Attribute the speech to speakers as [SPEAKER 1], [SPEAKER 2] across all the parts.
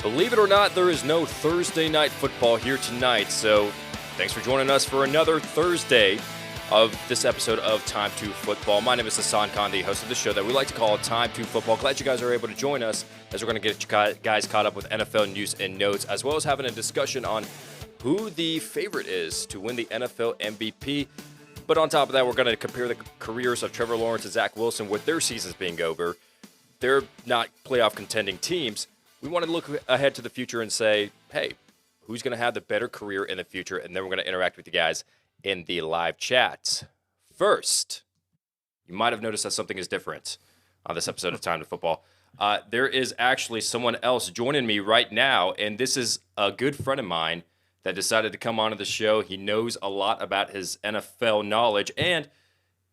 [SPEAKER 1] Believe it or not, there is no Thursday night football here tonight, so thanks for joining us for another Thursday of this episode of Time2Football. My name is Hassan Khan, the host of the show that we like to call Time2Football. Glad you guys are able to join us as we're going to get you guys caught up with NFL news and notes, as well as having a discussion on who the favorite is to win the NFL MVP. But on top of that, we're going to compare the careers of Trevor Lawrence and Zach Wilson with their seasons being over. They're not playoff contending teams. We want to look ahead to the future and say, hey, who's going to have the better career in the future? And then we're going to interact with you guys in the live chat. First, you might have noticed that something is different on this episode of Time2Football. There is actually someone else joining me right now, and this is a good friend of mine that decided to come onto the show. He knows a lot about his NFL knowledge, and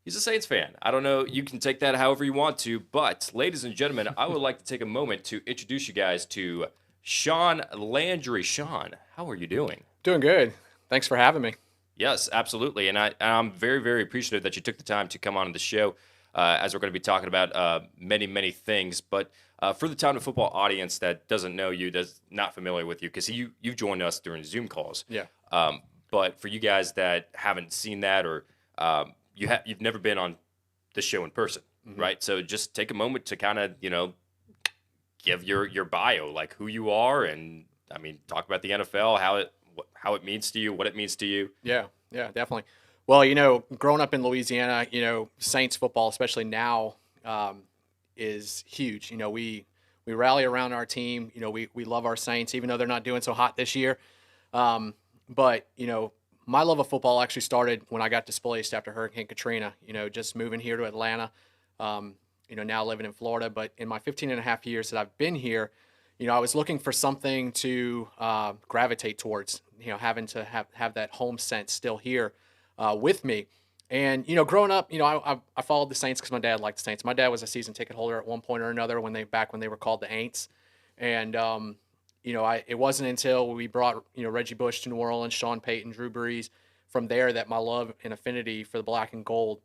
[SPEAKER 1] he's a Saints fan. I don't know. You can take that however you want to. But, ladies and gentlemen, I would like to take a moment to introduce you guys to Shaun Landry. Shaun, how are you doing?
[SPEAKER 2] Doing good. Thanks for having me.
[SPEAKER 1] Yes, absolutely. And I'm very, very appreciative that you took the time to come on the show as we're going to be talking about many, many things. But for the Time2Football audience that doesn't know you, that's not familiar with you, because you've joined us during Zoom calls.
[SPEAKER 2] Yeah.
[SPEAKER 1] But for you guys that haven't seen that or you've never been on the show in person, right? So just take a moment to kind of, give your bio, like who you are, and I mean, talk about the NFL, how it means to you, what it means to you.
[SPEAKER 2] Yeah, definitely. Well, growing up in Louisiana, Saints football, especially now, is huge. We rally around our team. We love our Saints, even though they're not doing so hot this year. But my love of football actually started when I got displaced after Hurricane Katrina, just moving here to Atlanta, now living in Florida. But in my 15 and a half years that I've been here, I was looking for something to gravitate towards, having to have that home sense still here with me. And, growing up, I followed the Saints because my dad liked the Saints. My dad was a season ticket holder at one point or another back when they were called the Aints. And, it wasn't until we brought, Reggie Bush to New Orleans, Sean Payton, Drew Brees, from there that my love and affinity for the black and gold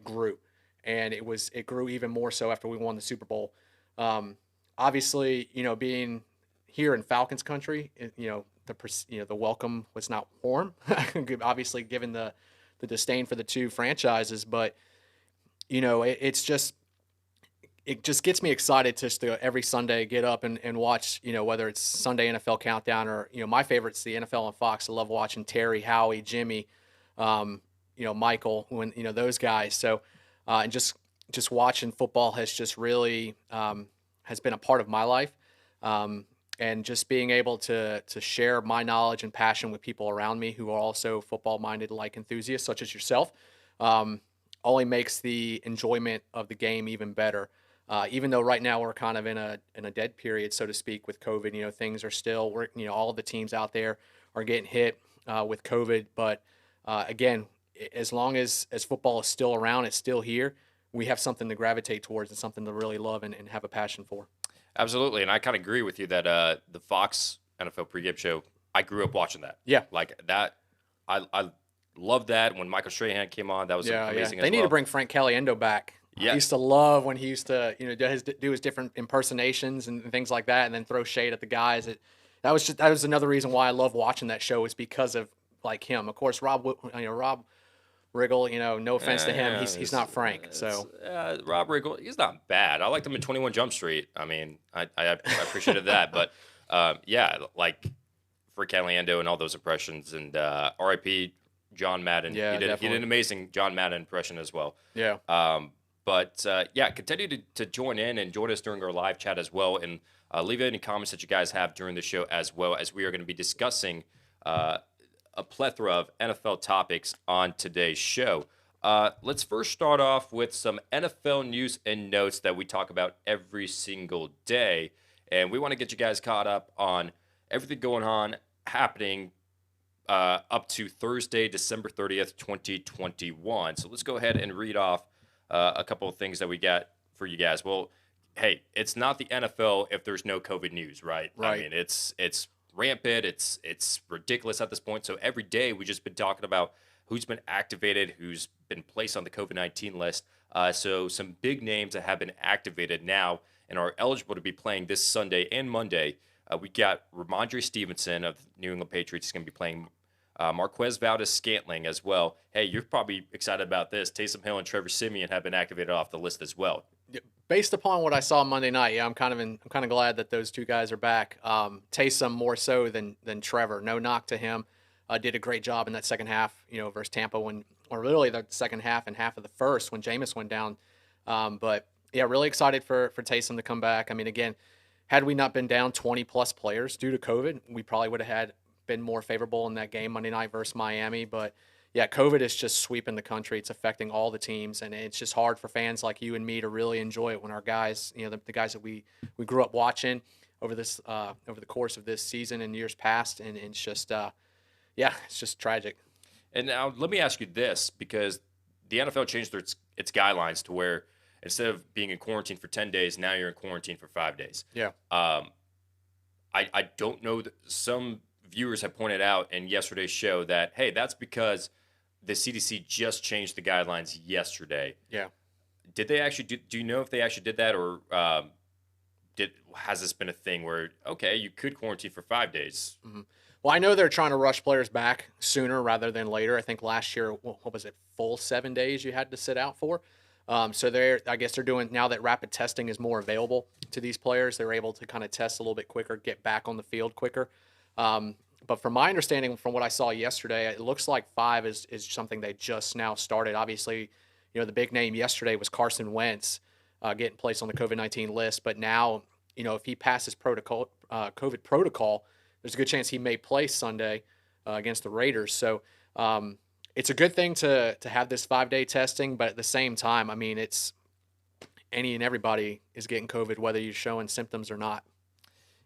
[SPEAKER 2] grew. And it grew even more so after we won the Super Bowl. Obviously, being here in Falcons country, the welcome was not warm, obviously given the disdain for the two franchises, but it just gets me excited just to every Sunday get up and watch, whether it's Sunday NFL Countdown or, my favorite's the NFL on Fox. I love watching Terry, Howie, Jimmy, Michael, those guys. So, and just watching football has just really has been a part of my life. And just being able to share my knowledge and passion with people around me who are also football-minded enthusiasts, such as yourself, only makes the enjoyment of the game even better. Even though right now we're kind of in a dead period, so to speak, with COVID, things are still, all of the teams out there are getting hit with COVID. But again, as long as football is still around, it's still here, we have something to gravitate towards and something to really love and have a passion for.
[SPEAKER 1] Absolutely, and I kind of agree with you that the Fox NFL pregame show, I grew up watching that.
[SPEAKER 2] Yeah.
[SPEAKER 1] Like that, I loved that when Michael Strahan came on. That was amazing.
[SPEAKER 2] They need to bring Frank Caliendo back.
[SPEAKER 1] Yeah.
[SPEAKER 2] I used to love when he used to, do his different impersonations and things like that, and then throw shade at the guys. That was another reason why I love watching that show, is because of him. Of course, Rob Riggle, no offense to him, he's not Frank. So
[SPEAKER 1] Rob Riggle, he's not bad. I liked him in 21 Jump Street. I mean, I appreciated that, but for Caliendo and all those impressions, and R.I.P. John Madden.
[SPEAKER 2] Yeah,
[SPEAKER 1] he did an amazing John Madden impression as well.
[SPEAKER 2] Yeah.
[SPEAKER 1] Continue to join in and join us during our live chat as well, and leave any comments that you guys have during the show, as well as we are going to be discussing a plethora of NFL topics on today's show. Let's first start off with some NFL news and notes that we talk about every single day, and we want to get you guys caught up on everything going on, happening up to Thursday, December 30th, 2021. So let's go ahead and read off a couple of things that we got for you guys. Well, hey, it's not the NFL if there's no COVID news, right?
[SPEAKER 2] Right.
[SPEAKER 1] I mean, it's rampant. It's ridiculous at this point. So every day we've just been talking about who's been activated, who's been placed on the COVID-19 list. So some big names that have been activated now and are eligible to be playing this Sunday and Monday We got Ramondre Stevenson of New England Patriots is going to be playing Marquez Valdez-Scantling as well. Hey, you're probably excited about this. Taysom Hill and Trevor Siemian have been activated off the list as well.
[SPEAKER 2] Based upon what I saw Monday night, yeah, I'm kind of glad that those two guys are back. Taysom more so than Trevor. No knock to him. Did a great job in that second half, versus Tampa or really the second half and half of the first when Jameis went down. But yeah, really excited for Taysom to come back. I mean, again, had we not been down 20 plus players due to COVID, we probably would have been more favorable in that game Monday night versus Miami. But yeah, COVID is just sweeping the country. It's affecting all the teams, and it's just hard for fans like you and me to really enjoy it when our guys, the guys that we grew up watching over the course of this season and years past, and it's just yeah, it's just tragic.
[SPEAKER 1] And now let me ask you this, because the NFL changed its guidelines to where instead of being in quarantine for 10 days, now you're in quarantine for 5 days.
[SPEAKER 2] Yeah.
[SPEAKER 1] I don't know. Some viewers have pointed out in yesterday's show that, hey, that's because the CDC just changed the guidelines yesterday.
[SPEAKER 2] Yeah.
[SPEAKER 1] Did they actually do you know if they actually did that, or has this been a thing where, okay, you could quarantine for 5 days?
[SPEAKER 2] Mm-hmm. Well, I know they're trying to rush players back sooner rather than later. I think last year, what was it, full 7 days you had to sit out for? So I guess they're doing, now that rapid testing is more available to these players, they're able to kind of test a little bit quicker, get back on the field quicker. But from my understanding, from what I saw yesterday, it looks like 5 is something they just now started. Obviously, the big name yesterday was Carson Wentz getting placed on the COVID-19 list. But now, if he passes COVID protocol, there's a good chance he may play Sunday against the Raiders. So it's a good thing to have this 5-day testing. But at the same time, I mean, it's any and everybody is getting COVID, whether you're showing symptoms or not.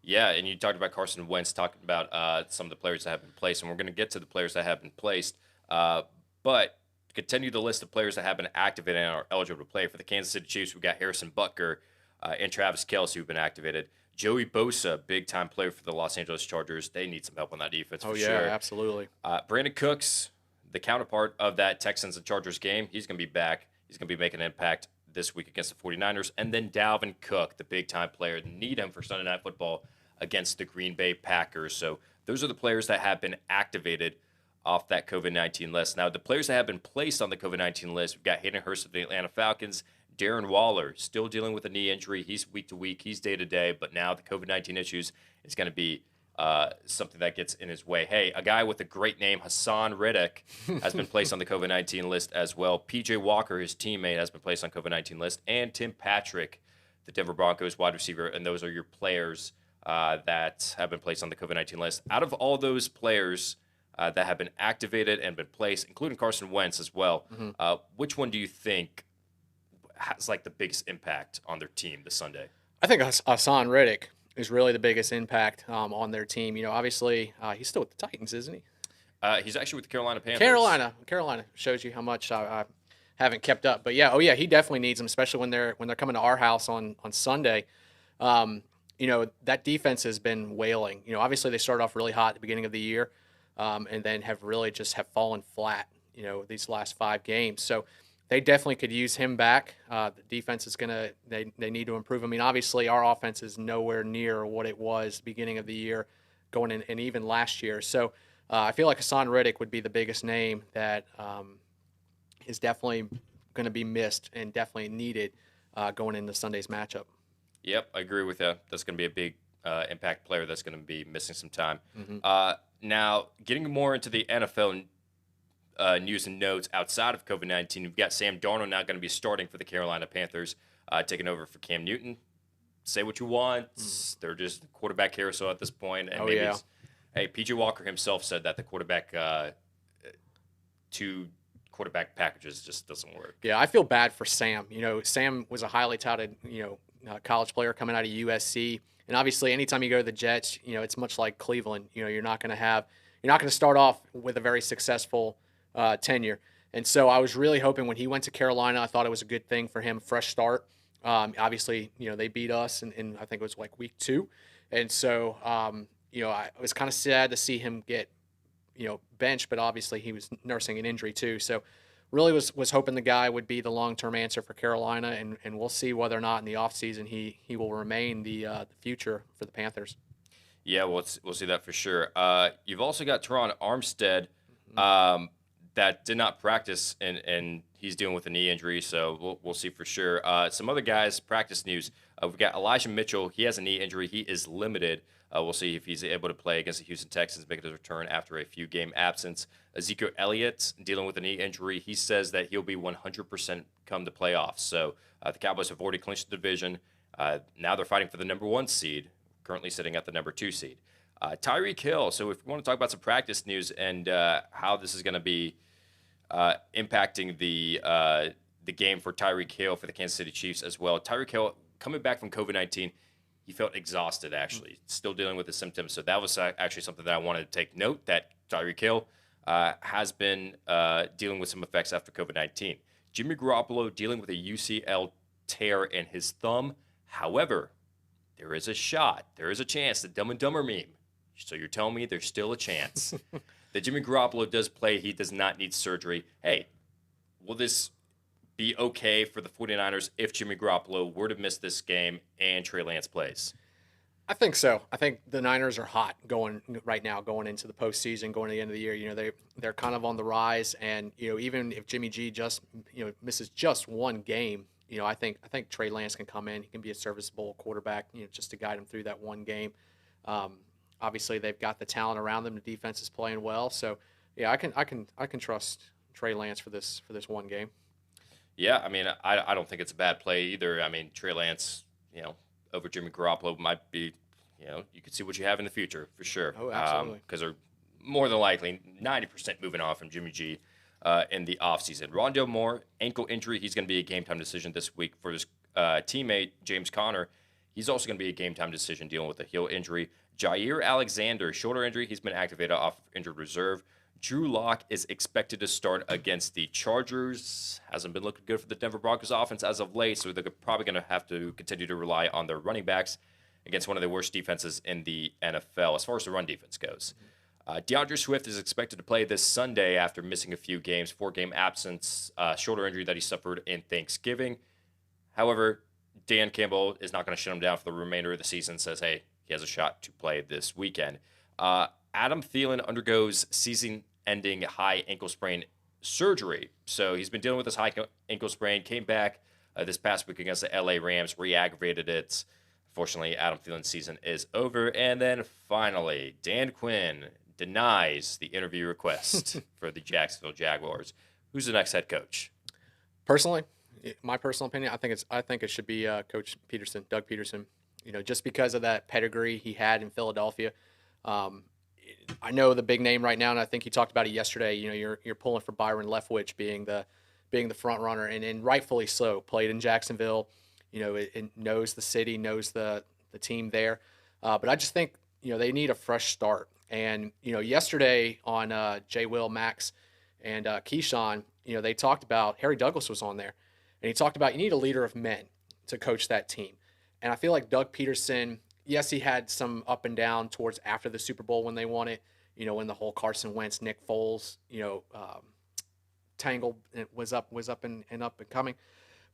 [SPEAKER 1] Yeah, and you talked about Carson Wentz, talking about some of the players that have been placed, and we're going to get to the players that have been placed. But to continue the list of players that have been activated and are eligible to play for the Kansas City Chiefs, we've got Harrison Butker and Travis Kelce who've been activated. Joey Bosa, big-time player for the Los Angeles Chargers. They need some help on that defense for sure.
[SPEAKER 2] Oh, yeah, absolutely.
[SPEAKER 1] Brandon Cooks, the counterpart of that Texans and Chargers game, he's going to be back. He's going to be making an impact this week against the 49ers. And then Dalvin Cook, the big-time player. Need him for Sunday Night Football against the Green Bay Packers. So those are the players that have been activated off that COVID-19 list. Now, the players that have been placed on the COVID-19 list, we've got Hayden Hurst of the Atlanta Falcons, Darren Waller, still dealing with a knee injury. He's week to week. He's day to day. But now the COVID-19 issues is going to be something that gets in his way. Hey, a guy with a great name, Hassan Reddick, has been placed on the COVID-19 list as well. P.J. Walker, his teammate, has been placed on COVID-19 list. And Tim Patrick, the Denver Broncos wide receiver. And those are your players that have been placed on the COVID-19 list. Out of all those players that have been activated and been placed, including Carson Wentz as well, which one do you think has like the biggest impact on their team this Sunday?
[SPEAKER 2] I think Hassan Reddick is really the biggest impact on their team. Obviously he's still with the Titans, isn't he?
[SPEAKER 1] He's actually with the Carolina Panthers.
[SPEAKER 2] Carolina shows you how much I haven't kept up. But yeah, he definitely needs them, especially when they're coming to our house on Sunday. That defense has been wailing. Obviously they started off really hot at the beginning of the year, and then have really just have fallen flat, these last 5 games. So they definitely could use him back. The defense is they need to improve. I mean, obviously our offense is nowhere near what it was beginning of the year, going in, and even last year. So I feel like Hassan Reddick would be the biggest name that is definitely going to be missed and definitely needed going into Sunday's matchup.
[SPEAKER 1] Yep, I agree with you. That's going to be a big impact player that's going to be missing some time. Now, getting more into the NFL news and notes outside of COVID-19, we've got Sam Darnold now going to be starting for the Carolina Panthers, taking over for Cam Newton. Say what you want. They're just quarterback carousel at this point. And hey, P.J. Walker himself said that the quarterback two quarterback packages just doesn't work.
[SPEAKER 2] Yeah, I feel bad for Sam. Sam was a highly touted, college player coming out of USC. And obviously, anytime you go to the Jets, it's much like Cleveland. You're not going to start off with a very successful tenure. And so I was really hoping when he went to Carolina, I thought it was a good thing for him, fresh start. Obviously, they beat us in I think it was like week 2. And so, I was kind of sad to see him get, benched, but obviously he was nursing an injury too. So really was hoping the guy would be the long-term answer for Carolina, and we'll see whether or not in the offseason he will remain the future for the Panthers.
[SPEAKER 1] Yeah, we'll see that for sure. You've also got Teron Armstead,
[SPEAKER 2] Mhm.
[SPEAKER 1] that did not practice, and he's dealing with a knee injury, so we'll see for sure. Some other guys, practice news. We've got Elijah Mitchell. He has a knee injury. He is limited. We'll see if he's able to play against the Houston Texans, making his return after a few game absence. Ezekiel Elliott dealing with a knee injury. He says that he'll be 100% come to playoffs. So the Cowboys have already clinched the division. Now they're fighting for the number 1 seed, currently sitting at the number 2 seed. Tyreek Hill. So if we want to talk about some practice news and how this is going to be impacting the game for Tyreek Hill for the Kansas City Chiefs as well. Tyreek Hill coming back from COVID-19, he felt exhausted actually, still dealing with the symptoms. So that was actually something that I wanted to take note that Tyreek Hill has been dealing with some effects after COVID-19. Jimmy Garoppolo dealing with a UCL tear in his thumb. However, there is a shot, there is a chance, the Dumb and Dumber meme. So you're telling me there's still a chance that Jimmy Garoppolo does play. He does not need surgery. Hey, will this be okay for the 49ers if Jimmy Garoppolo were to miss this game and Trey Lance plays?
[SPEAKER 2] I think so. I think the Niners are hot going right now, going into the postseason, going to the end of the year. They're kind of on the rise, and even if Jimmy G just misses just one game, I think Trey Lance can come in. He can be a serviceable quarterback, just to guide him through that one game. Obviously, they've got the talent around them. The defense is playing well, so yeah, I can trust Trey Lance for this one game.
[SPEAKER 1] Yeah, I mean, I don't think it's a bad play either. I mean, Trey Lance, over Jimmy Garoppolo might be, you could see what you have in the future for sure.
[SPEAKER 2] Oh, absolutely.
[SPEAKER 1] Because they're more than likely 90% moving on from Jimmy G in the offseason. Rondale Moore, ankle injury. He's going to be a game time decision this week for his teammate, James Conner. He's also going to be a game time decision dealing with a heel injury. Jair Alexander, shoulder injury. He's been activated off injured reserve. Drew Lock is expected to start against the Chargers. Hasn't been looking good for the Denver Broncos offense as of late, so they're probably going to have to continue to rely on their running backs against one of the worst defenses in the NFL as far as the run defense goes. DeAndre Swift is expected to play this Sunday after missing a few games, 4-game absence, shoulder injury that he suffered in Thanksgiving. However, Dan Campbell is not going to shut him down for the remainder of the season, says, hey, he has a shot to play this weekend. Adam Thielen undergoes season-ending high ankle sprain surgery. So he's been dealing with this high ankle sprain, came back this past week against the LA Rams, re-aggravated it. Fortunately, Adam Thielen's season is over. And then finally, Dan Quinn denies the interview request for the Jacksonville Jaguars. Who's the next head coach?
[SPEAKER 2] Personally, my personal opinion, I think it should be Coach Peterson, Doug Peterson. Just because of that pedigree he had in Philadelphia. I know the big name right now, and I think he talked about it yesterday. You're pulling for Byron Leftwich being the front runner, and rightfully so. Played in Jacksonville, it knows the city, knows the team there. But I just think they need a fresh start. And yesterday on Jay Will, Max, and Keyshawn, they talked about Harry Douglas was on there, and he talked about you need a leader of men to coach that team. And I feel like Doug Peterson, yes, he had some up and down towards after the Super Bowl when they won it, when the whole Carson Wentz, Nick Foles, tangle was up and up and coming.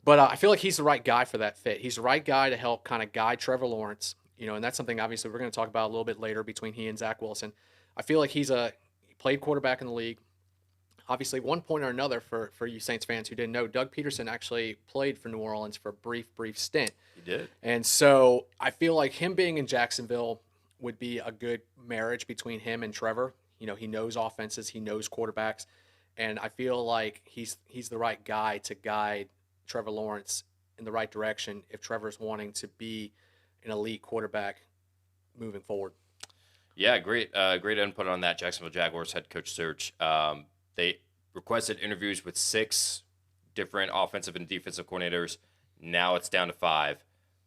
[SPEAKER 2] But I feel like he's the right guy for that fit. He's the right guy to help kind of guide Trevor Lawrence, and that's something obviously we're going to talk about a little bit later between he and Zach Wilson. I feel like he played quarterback in the league. Obviously, one point or another for you Saints fans who didn't know, Doug Peterson actually played for New Orleans for a brief stint.
[SPEAKER 1] He did.
[SPEAKER 2] And so I feel like him being in Jacksonville would be a good marriage between him and Trevor. He knows offenses, he knows quarterbacks, and I feel like he's the right guy to guide Trevor Lawrence in the right direction if Trevor's wanting to be an elite quarterback moving forward.
[SPEAKER 1] Yeah, great input on that Jacksonville Jaguars head coach search. They requested interviews with 6 different offensive and defensive coordinators. Now it's down to 5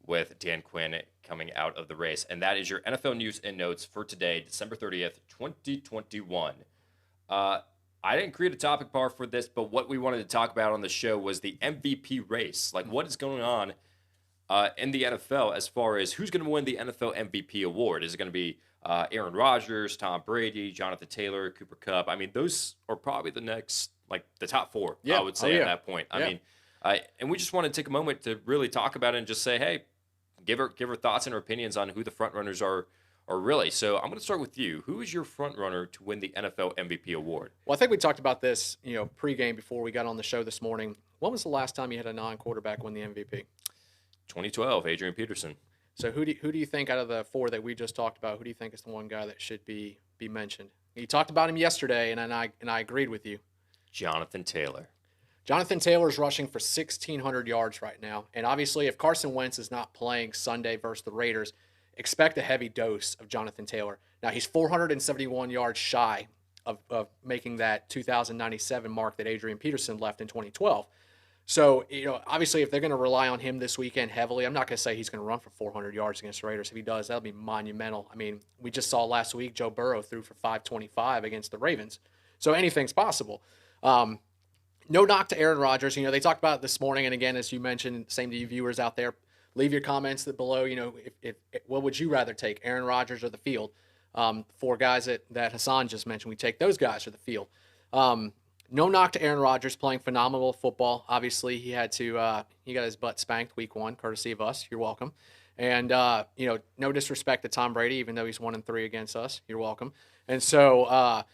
[SPEAKER 1] with Dan Quinn coming out of the race. And that is your NFL news and notes for today, December 30th, 2021. I didn't create a topic bar for this, but what we wanted to talk about on the show was the MVP race. Like, what is going on in the NFL as far as who's going to win the NFL MVP award? Is it going to be Aaron Rodgers, Tom Brady, Jonathan Taylor, Cooper Kupp? I mean, those are probably the next, like the top 4, I would say at that point. I mean, and we just want to take a moment to really talk about it and just say, hey, give her thoughts and her opinions on who the front runners are Or really? So I'm going to start with you. Who is your front runner to win the NFL MVP award?
[SPEAKER 2] Well, I think we talked about this, pregame before we got on the show this morning. When was the last time you had a non-quarterback win the MVP?
[SPEAKER 1] 2012, Adrian Peterson.
[SPEAKER 2] So who do you think out of the four that we just talked about, who do you think is the one guy that should be mentioned? You talked about him yesterday, and I agreed with you.
[SPEAKER 1] Jonathan Taylor.
[SPEAKER 2] Jonathan Taylor is rushing for 1,600 yards right now. And obviously, if Carson Wentz is not playing Sunday versus the Raiders, expect a heavy dose of Jonathan Taylor. Now, he's 471 yards shy of making that 2,097 mark that Adrian Peterson left in 2012. So, obviously, if they're going to rely on him this weekend heavily, I'm not going to say he's going to run for 400 yards against the Raiders. If he does, that'll be monumental. I mean, we just saw last week Joe Burrow threw for 525 against the Ravens. So anything's possible. No knock to Aaron Rodgers. They talked about it this morning, and again, as you mentioned, same to you viewers out there, leave your comments below. If what would you rather take, Aaron Rodgers or the field? Four guys that Hassan just mentioned, we take those guys or the field. No knock to Aaron Rodgers, playing phenomenal football. Obviously, he got his butt spanked week 1, courtesy of us. You're welcome. And no disrespect to Tom Brady, even though he's 1-3 against us. You're welcome. And so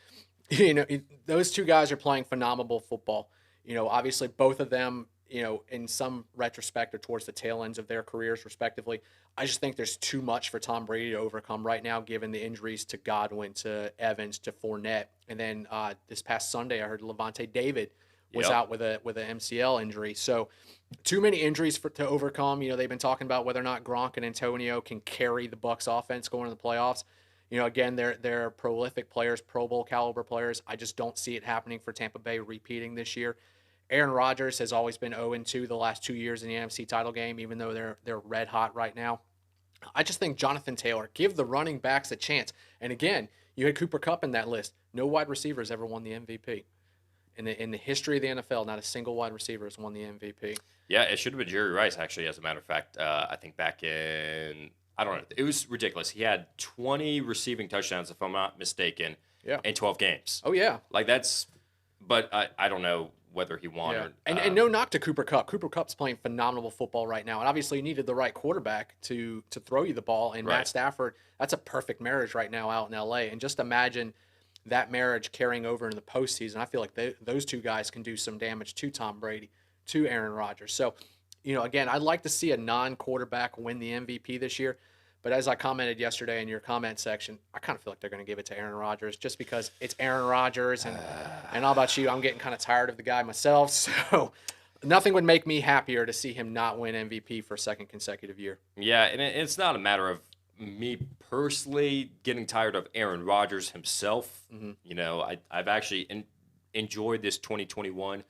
[SPEAKER 2] those two guys are playing phenomenal football. Obviously both of them, in some retrospect are towards the tail ends of their careers, respectively. I just think there's too much for Tom Brady to overcome right now, given the injuries to Godwin, to Evans, to Fournette. And then this past Sunday, I heard Levante David was out with an MCL injury. So too many injuries to overcome. They've been talking about whether or not Gronk and Antonio can carry the Bucs offense going into the playoffs. Again, they're prolific players, Pro Bowl caliber players. I just don't see it happening for Tampa Bay repeating this year. Aaron Rodgers has always been 0-2 the last 2 years in the NFC title game, even though they're red hot right now. I just think Jonathan Taylor, give the running backs a chance. And again, you had Cooper Kupp in that list. No wide receiver has ever won the MVP. In the history of the NFL, not a single wide receiver has won the MVP.
[SPEAKER 1] Yeah, it should have been Jerry Rice, actually, as a matter of fact. I think back in, I don't know, it was ridiculous. He had 20 receiving touchdowns, if I'm not mistaken, in 12 games.
[SPEAKER 2] Oh, yeah.
[SPEAKER 1] But I don't know whether he won or
[SPEAKER 2] and no knock to Cooper Kupp. Cooper Kupp's playing phenomenal football right now, and obviously you needed the right quarterback to throw you the ball. And Matt Stafford, that's a perfect marriage right now out in LA. And just imagine that marriage carrying over into the postseason. I feel like those two guys can do some damage to Tom Brady, to Aaron Rodgers. So, again, I'd like to see a non-quarterback win the MVP this year. But as I commented yesterday in your comment section, I kind of feel like they're going to give it to Aaron Rodgers just because it's Aaron Rodgers. And how about you? I'm getting kind of tired of the guy myself. So nothing would make me happier to see him not win MVP for a second consecutive year.
[SPEAKER 1] Yeah, and it's not a matter of me personally getting tired of Aaron Rodgers himself. Mm-hmm. I've actually enjoyed this 2021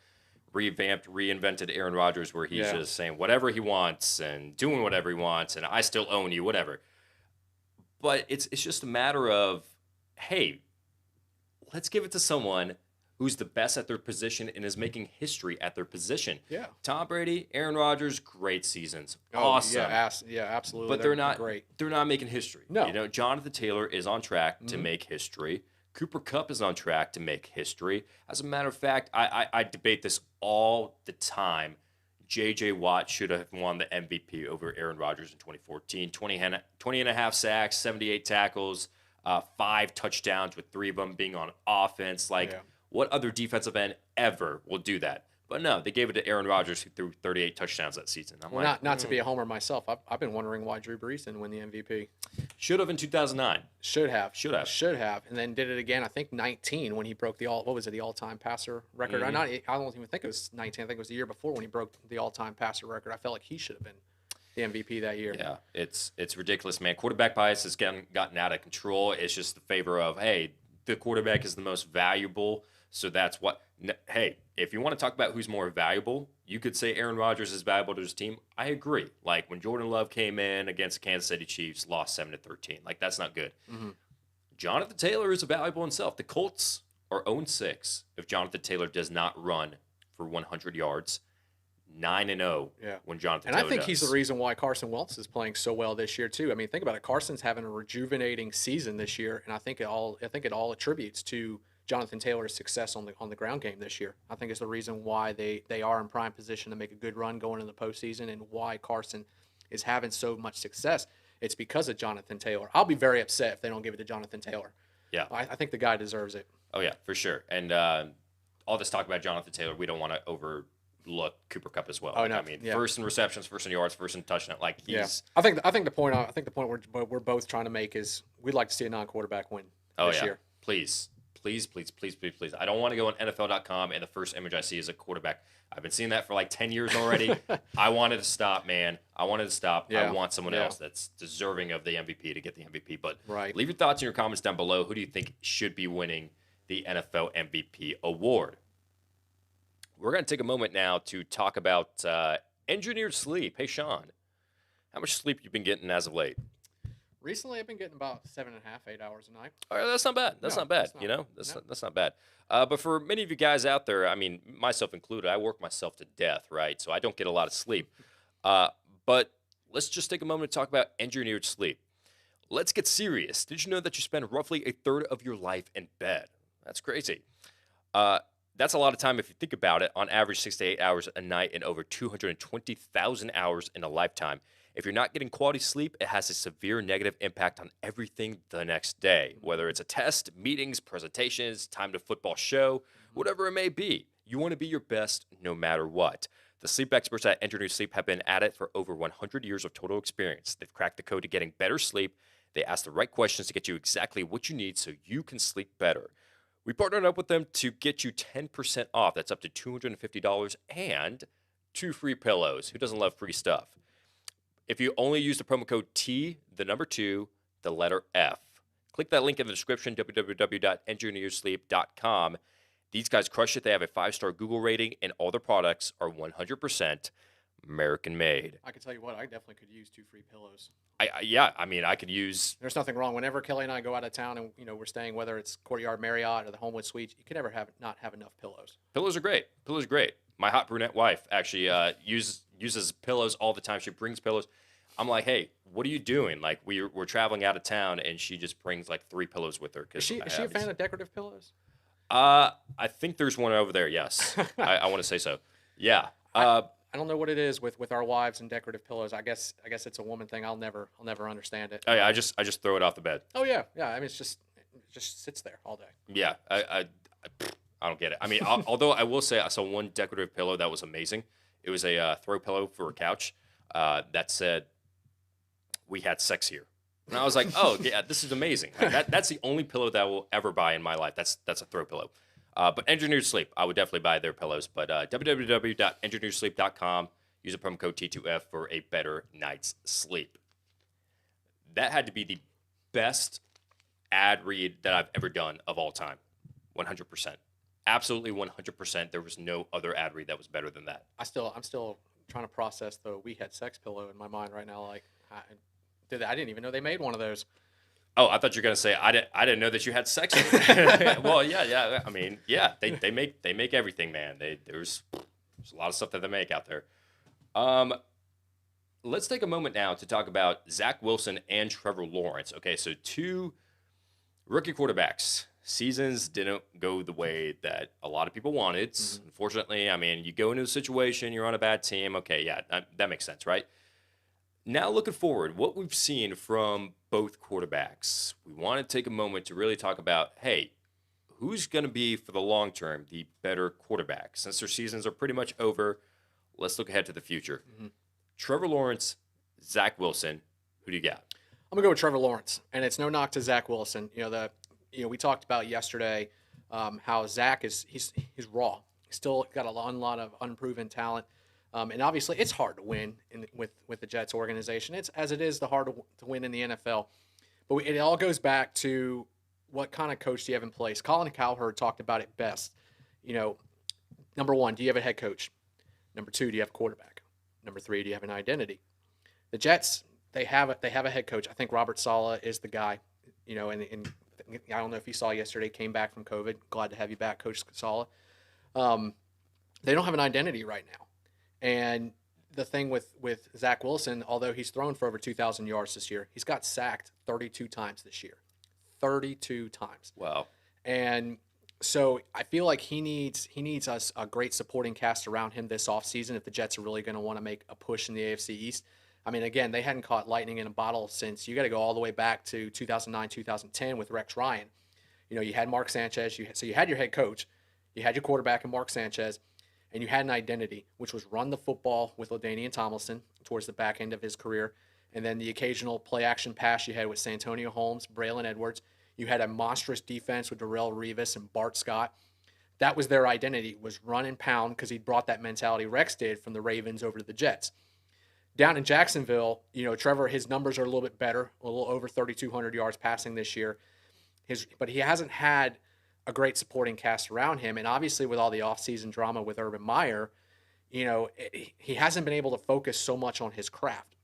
[SPEAKER 1] reinvented Aaron Rodgers, where he's just saying whatever he wants and doing whatever he wants, and I still own you, whatever. But it's just a matter of, hey, let's give it to someone who's the best at their position and is making history at their position.
[SPEAKER 2] Yeah.
[SPEAKER 1] Tom Brady, Aaron Rodgers, great seasons. Awesome.
[SPEAKER 2] Yeah, absolutely.
[SPEAKER 1] But they're not
[SPEAKER 2] great.
[SPEAKER 1] They're not making history.
[SPEAKER 2] No.
[SPEAKER 1] Jonathan Taylor is on track to make history. Cooper Kupp is on track to make history. As a matter of fact, I debate this all the time. J.J. Watt should have won the MVP over Aaron Rodgers in 2014. 20 and a half sacks, 78 tackles, 5 touchdowns, with 3 of them being on offense. What other defensive end ever will do that? But no, they gave it to Aaron Rodgers, who threw 38 touchdowns that season.
[SPEAKER 2] Not to be a homer myself, I've been wondering why Drew Brees didn't win the MVP.
[SPEAKER 1] Should have in 2009.
[SPEAKER 2] Should have, and then did it again. I think 19 when he broke the all-time passer record.
[SPEAKER 1] Mm-hmm.
[SPEAKER 2] I don't even think it was 19. I think it was the year before when he broke the all-time passer record. I felt like he should have been the MVP that year.
[SPEAKER 1] Yeah, it's ridiculous, man. Quarterback bias has gotten out of control. It's just the favor of, hey, the quarterback is the most valuable, so that's what. Hey, if you want to talk about who's more valuable, you could say Aaron Rodgers is valuable to his team. I agree. Like when Jordan Love came in against the Kansas City Chiefs, lost 7-13. Like that's not good. Mm-hmm. Jonathan Taylor is valuable himself. The Colts are 0-6 if Jonathan Taylor does not run for 100 yards. 9-0 when Jonathan Taylor
[SPEAKER 2] And I think
[SPEAKER 1] does.
[SPEAKER 2] he's the reason why Carson Wentz is playing so well this year too. I mean, think about it. Carson's having a rejuvenating season this year, and I think it all attributes to Jonathan Taylor's success on the ground game this year. I think it's the reason why they are in prime position to make a good run going into the postseason, and why Carson is having so much success. it's because of Jonathan Taylor. I'll be very upset if they don't give it to Jonathan Taylor.
[SPEAKER 1] Yeah.
[SPEAKER 2] I think the guy deserves it.
[SPEAKER 1] Oh, yeah, for sure. And all this talk about Jonathan Taylor, we don't want to overlook Cooper Kupp as well.
[SPEAKER 2] Oh, no.
[SPEAKER 1] I mean,
[SPEAKER 2] Yeah.
[SPEAKER 1] first in receptions, first in yards, first in touchdown. Like, he's
[SPEAKER 2] I think the point we're both trying to make is we'd like to see a non-quarterback win this year.
[SPEAKER 1] Please. I don't want to go on NFL.com and the first image I see is a quarterback. I've been seeing that for like 10 years already. I wanted to stop, man. I wanted to stop.
[SPEAKER 2] Yeah.
[SPEAKER 1] I want someone else that's deserving of the MVP to get the MVP. But
[SPEAKER 2] Right.
[SPEAKER 1] leave your thoughts in your comments down below. Who do you think should be winning the NFL MVP award? We're going to take a moment now to talk about engineered sleep. Hey, Shaun, how much sleep you been getting as of late?
[SPEAKER 2] Recently, I've been getting about 7.5, 8 hours a night.
[SPEAKER 1] All right, that's not bad. That's not bad. That's not bad. But for many of you guys out there, I mean, myself included, I work myself to death, right? So I don't get a lot of sleep. But let's just take a moment to talk about engineered sleep. Let's get serious. Did you know that you spend roughly a third of your life in bed? That's crazy. That's a lot of time if you think about it. On average, 6 to 8 hours a night and over 220,000 hours in a lifetime. If you're not getting quality sleep, it has a severe negative impact on everything the next day, whether it's a test, meetings, presentations, Time2Football show, whatever it may be. You want to be your best no matter what. The sleep experts at Engineered Sleep have been at it for over 100 years of total experience. They've cracked the code to getting better sleep. They ask the right questions to get you exactly what you need so you can sleep better. We partnered up with them to get you 10% off. That's up to $250 and 2 free pillows. Who doesn't love free stuff? If you only use the promo code T, the number 2, the letter F. Click that link in the description, www.engineersleep.com. These guys crush it. They have a 5-star Google rating, and all their products are 100% American-made.
[SPEAKER 2] I can tell you what, I definitely could use 2 free pillows.
[SPEAKER 1] I mean, I could use...
[SPEAKER 2] There's nothing wrong. Whenever Kelly and I go out of town and, we're staying, whether it's Courtyard Marriott or the Homewood Suites, you can never not have enough pillows.
[SPEAKER 1] Pillows are great. My hot brunette wife actually uses pillows all the time. She brings pillows. I'm like, hey, what are you doing? Like, we're traveling out of town, and she just brings like 3 pillows with her.
[SPEAKER 2] Is she a fan of decorative pillows?
[SPEAKER 1] I think there's one over there. Yes, I want to say so. Yeah.
[SPEAKER 2] I don't know what it is with our wives and decorative pillows. I guess it's a woman thing. I'll never understand it.
[SPEAKER 1] Oh yeah, I just throw it off the bed.
[SPEAKER 2] Oh yeah. I mean, it just sits there all day.
[SPEAKER 1] Yeah, I don't get it. I mean, although I will say I saw one decorative pillow that was amazing. It was a throw pillow for a couch that said, "We had sex here," and I was like, "Oh yeah, this is amazing." Like, that's the only pillow that I will ever buy in my life. That's a throw pillow. But Engineered Sleep, I would definitely buy their pillows. But www.engineersleep.com. Use a promo code T2F for a better night's sleep. That had to be the best ad read that I've ever done of all time. 100%. Absolutely 100%. There was no other ad read that was better than that.
[SPEAKER 2] I'm still trying to process the "we had sex" pillow in my mind right now. Like, I didn't even know they made one of those.
[SPEAKER 1] Oh, I thought you were gonna say I didn't know that you had sex with me. Well, yeah. I mean, yeah, they make everything, man. There's a lot of stuff that they make out there. Let's take a moment now to talk about Zach Wilson and Trevor Lawrence. Okay, so 2 rookie quarterbacks. Seasons didn't go the way that a lot of people wanted. Mm-hmm. Unfortunately, I mean, you go into a situation, you're on a bad team. Okay, yeah, that makes sense, right? Now, looking forward, what we've seen from both quarterbacks, we want to take a moment to really talk about, hey, who's going to be, for the long term, the better quarterback? Since their seasons are pretty much over, let's look ahead to the future. Mm-hmm. Trevor Lawrence, Zach Wilson, who do you got?
[SPEAKER 2] I'm going to go with Trevor Lawrence, and it's no knock to Zach Wilson. We talked about yesterday how Zach he's raw. He's still got a lot of unproven talent. And obviously, it's hard to win with the Jets organization. It's as it is the hard to win in the NFL. But it all goes back to what kind of coach do you have in place. Colin Cowherd talked about it best. Number 1, do you have a head coach? Number 2, do you have a quarterback? Number 3, do you have an identity? The Jets, they have a head coach. I think Robert Saleh is the guy. And I don't know if you saw yesterday, came back from COVID. Glad to have you back, Coach Saleh. They don't have an identity right now. And the thing with Zach Wilson, although he's thrown for over 2,000 yards this year, he's got sacked 32 times this year. 32 times.
[SPEAKER 1] Wow.
[SPEAKER 2] And so I feel like he needs us a great supporting cast around him this offseason if the Jets are really going to want to make a push in the AFC East. I mean, again, they hadn't caught lightning in a bottle since you got to go all the way back to 2009, 2010 with Rex Ryan. You had Mark Sanchez. So you had your head coach, you had your quarterback in Mark Sanchez, and you had an identity, which was run the football with LaDainian Tomlinson towards the back end of his career. And then the occasional play action pass you had with Santonio Holmes, Braylon Edwards. You had a monstrous defense with Darrell Revis and Bart Scott. That was their identity, was run and pound, because he brought that mentality Rex did from the Ravens over to the Jets. Down in Jacksonville, Trevor, his numbers are a little bit better, a little over 3,200 yards passing this year. But he hasn't had a great supporting cast around him. And obviously with all the offseason drama with Urban Meyer, he hasn't been able to focus so much on his craft.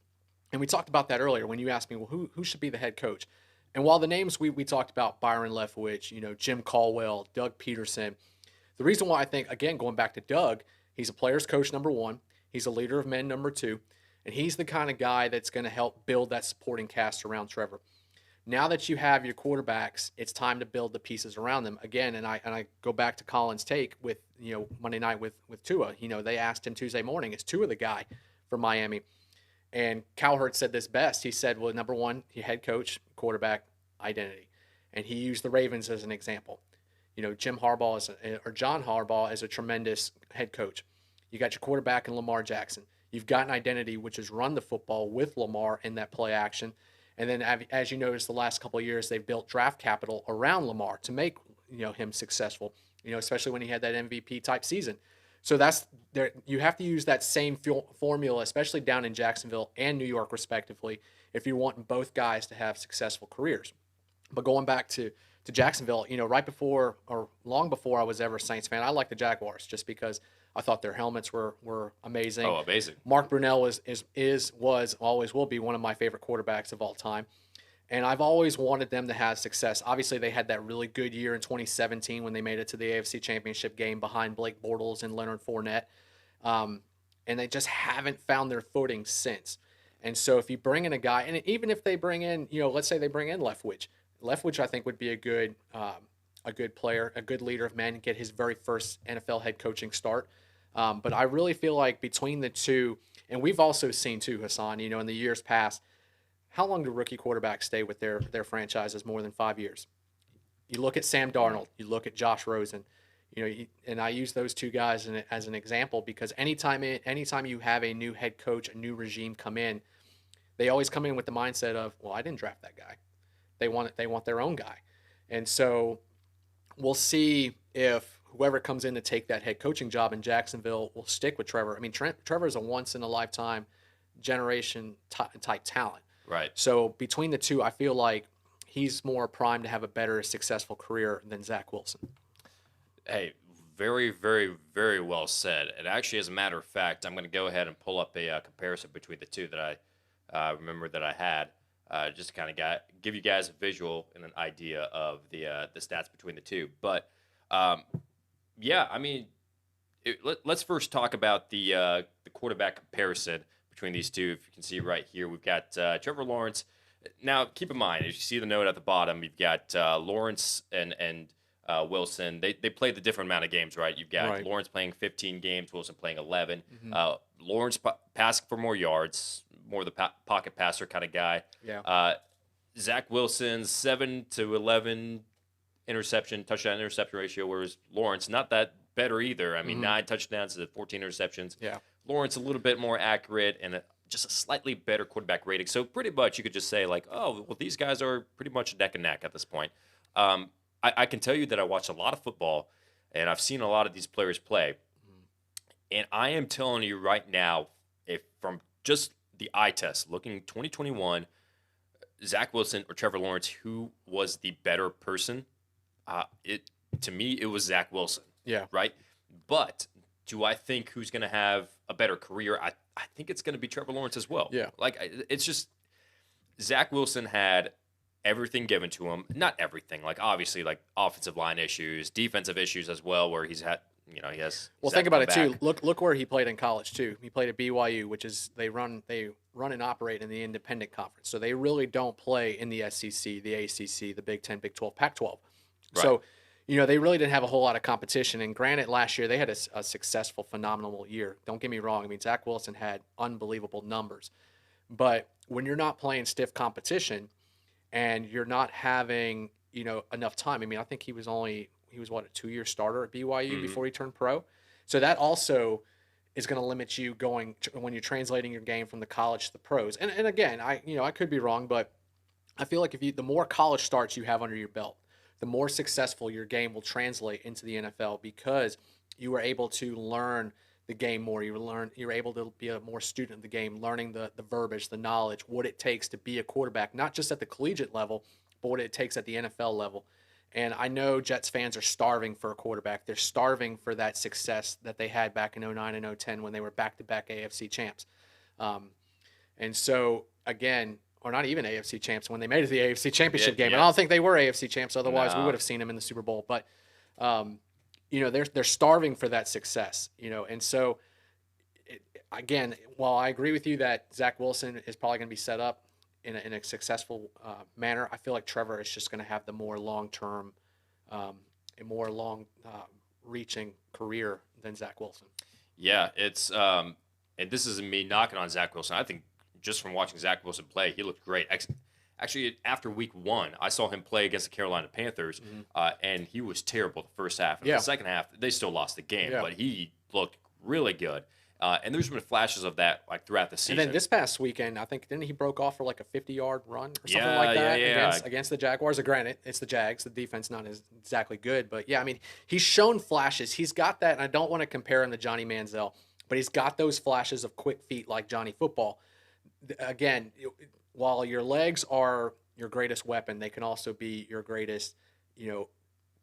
[SPEAKER 2] And we talked about that earlier when you asked me, well, who should be the head coach? And while the names we talked about, Byron Leftwich, Jim Caldwell, Doug Peterson, the reason why I think, again, going back to Doug, he's a player's coach, number one. He's a leader of men, number two. And he's the kind of guy that's going to help build that supporting cast around Trevor. Now that you have your quarterbacks, it's time to build the pieces around them again. And I go back to Colin's take with Monday night with Tua. They asked him Tuesday morning, is Tua the guy for Miami? And Cowherd said this best. He said, well, number one, he head coach, quarterback, identity, and he used the Ravens as an example. John Harbaugh is a tremendous head coach. You got your quarterback in Lamar Jackson. You've got an identity, which is run the football with Lamar in that play action. And then, as you noticed, the last couple of years, they've built draft capital around Lamar to make him successful. Especially when he had that MVP type season. So that's there. You have to use that same formula, especially down in Jacksonville and New York, respectively, if you're wanting both guys to have successful careers. But going back to Jacksonville, right before or long before I was ever a Saints fan, I liked the Jaguars just because I thought their helmets were amazing.
[SPEAKER 1] Oh, amazing!
[SPEAKER 2] Mark Brunell was always will be one of my favorite quarterbacks of all time. And I've always wanted them to have success. Obviously, they had that really good year in 2017 when they made it to the AFC Championship game behind Blake Bortles and Leonard Fournette. And they just haven't found their footing since. And so if you bring in a guy, and even if they bring in, let's say they bring in Leftwich I think would be a good player, a good leader of men, get his very first NFL head coaching start. But I really feel like between the two, and we've also seen too, Hassan, in the years past, how long do rookie quarterbacks stay with their franchises? More than 5 years. You look at Sam Darnold, you look at Josh Rosen, and I use those two guys as an example because anytime you have a new head coach, a new regime come in, they always come in with the mindset of, well, I didn't draft that guy. They want their own guy. And so we'll see if whoever comes in to take that head coaching job in Jacksonville will stick with Trevor. I mean, Trevor is a once-in-a-lifetime generation type talent.
[SPEAKER 1] Right.
[SPEAKER 2] So between the two, I feel like he's more primed to have a better, successful career than Zach Wilson.
[SPEAKER 1] Hey, very, very, very well said. And actually, as a matter of fact, I'm going to go ahead and pull up a comparison between the two that I remember that I had, just to kind of give you guys a visual and an idea of the stats between the two. But yeah, I mean, let's first talk about the quarterback comparison between these two. If you can see right here, we've got Trevor Lawrence. Now, keep in mind, as you see the note at the bottom, you've got Lawrence and Wilson. They played the different amount of games, right? You've got Lawrence playing 15 games, Wilson playing 11. Mm-hmm. Lawrence passing for more yards, more the pocket passer kind of guy.
[SPEAKER 2] Yeah.
[SPEAKER 1] Zach Wilson's 7 to 11 touchdown interception ratio, whereas Lawrence not that better either. I mean, 9 touchdowns to 14 interceptions.
[SPEAKER 2] Yeah. Lawrence
[SPEAKER 1] a little bit more accurate and just a slightly better quarterback rating. So pretty much you could just say like, oh, well, these guys are pretty much neck and neck at this point. I can tell you that I watch a lot of football and I've seen a lot of these players play. And I am telling you right now, if from just the eye test, looking 2021, Zach Wilson or Trevor Lawrence, who was the better person? To me, it was Zach Wilson.
[SPEAKER 2] Yeah.
[SPEAKER 1] Right? But do I think who's going to have a better career? I think it's going to be Trevor Lawrence as well.
[SPEAKER 2] Yeah.
[SPEAKER 1] Like, it's just Zach Wilson had everything given to him. Not everything. Like, obviously, like offensive line issues, defensive issues as well, where he's had, he has.
[SPEAKER 2] Well, think about it, too. Look where he played in college, too. He played at BYU, which is they run and operate in the independent conference. So they really don't play in the SEC, the ACC, the Big 10, Big 12, Pac-12. Right. So, they really didn't have a whole lot of competition. And granted, last year they had a successful, phenomenal year. Don't get me wrong. I mean, Zach Wilson had unbelievable numbers. But when you're not playing stiff competition and you're not having, enough time. I mean, I think he was what, a 2-year starter at BYU
[SPEAKER 1] Hmm.
[SPEAKER 2] before he turned pro. So that also is going to limit you when you're translating your game from the college to the pros. And again, I could be wrong, but I feel like the more college starts you have under your belt, the more successful your game will translate into the NFL because you were able to learn the game more. You're able to be a more student of the game, learning the verbiage, the knowledge, what it takes to be a quarterback, not just at the collegiate level, but what it takes at the NFL level. And I know Jets fans are starving for a quarterback. They're starving for that success that they had back in '09 and '10 when they were back-to-back AFC champs. Um, and so, again, or not even AFC champs, when they made it to the AFC
[SPEAKER 1] Yeah,
[SPEAKER 2] championship game. And I
[SPEAKER 1] yeah.
[SPEAKER 2] don't think they were AFC champs. Otherwise, we would
[SPEAKER 1] No.
[SPEAKER 2] have seen them in the Super Bowl. But, they're starving for that success, and so, again, while I agree with you that Zach Wilson is probably going to be set up in a successful manner, I feel like Trevor is just going to have the more long-term, a more long-reaching career than Zach Wilson.
[SPEAKER 1] Yeah, it's and this isn't me knocking on Zach Wilson. I think just from watching Zach Wilson play, he looked great. Actually, after week 1, I saw him play against the Carolina Panthers, and he was terrible the first half. And
[SPEAKER 2] Yeah.
[SPEAKER 1] the second half, they still lost the game,
[SPEAKER 2] Yeah.
[SPEAKER 1] but he looked really good. And there's been flashes of that like throughout the season.
[SPEAKER 2] And then this past weekend, I think didn't he broke off for like a 50-yard run or something
[SPEAKER 1] Yeah,
[SPEAKER 2] like that
[SPEAKER 1] yeah.
[SPEAKER 2] against the Jaguars? Granted, it's the Jags. The defense not as exactly good, but yeah, I mean, he's shown flashes. He's got that, and I don't want to compare him to Johnny Manziel, but he's got those flashes of quick feet like Johnny Football. Again, while your legs are your greatest weapon, they can also be your greatest,